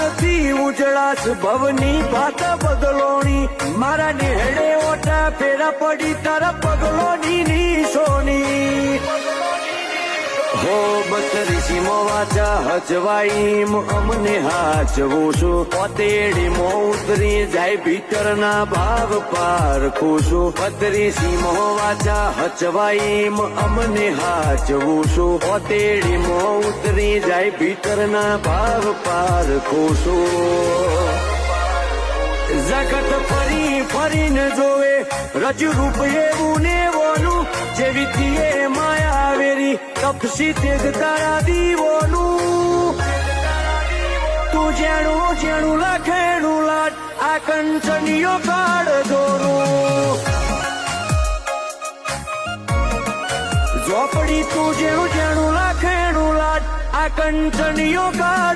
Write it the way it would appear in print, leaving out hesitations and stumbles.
નથી ઉજળાશ ભવની ભાત બદલોણી મારા નેહડે ઓટા ફેરા પડી તારા પગલોની નિશોની હો બત્રીસીમો વાચા હજવાઈમ અમને હાચવું છું પોતેડીમો ઉતરી જાય ભીતરના ભાવ પારખું છું બત્રીસીમો વાચા હજવાઈમ અમને હાચવું છું પોતેડીમો ઉતરી જાય ભીતરના ભાવ પારખું છું જગત ફરી ફરીને જોવે રજરૂપ એવું ને બોલું જેવી તીએ માયા વેરી તપસી તેગ તારા દીવોનું તું જેણું જેણું લખેણું લાટ આ કંચનીયો કાળ દોરું ઝોપડી તું જેણું જેણું લખેણું લાટ આ કંચનીયો કાળ